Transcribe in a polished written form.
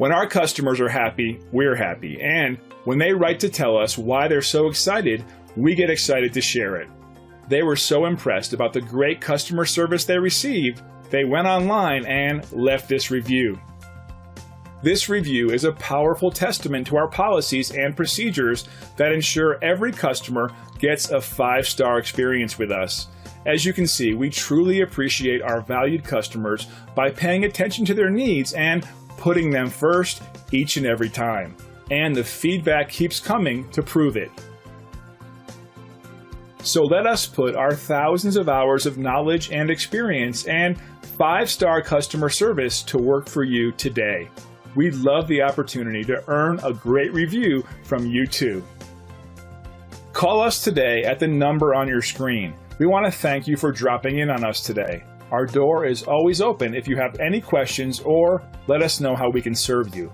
When our customers are happy, we're happy. And when they write to tell us why they're so excited, we get excited to share it. They were so impressed about the great customer service they received, they went online and left this review. This review is a powerful testament to our policies and procedures that ensure every customer gets a 5-star experience with us. As you can see, we truly appreciate our valued customers by paying attention to their needs and putting them first each and every time. And the feedback keeps coming to prove it. So let us put our thousands of hours of knowledge and experience and 5-star customer service to work for you today. We'd love the opportunity to earn a great review from you too. Call us today at the number on your screen. We want to thank you for dropping in on us today. Our door is always open if you have any questions or let us know how we can serve you.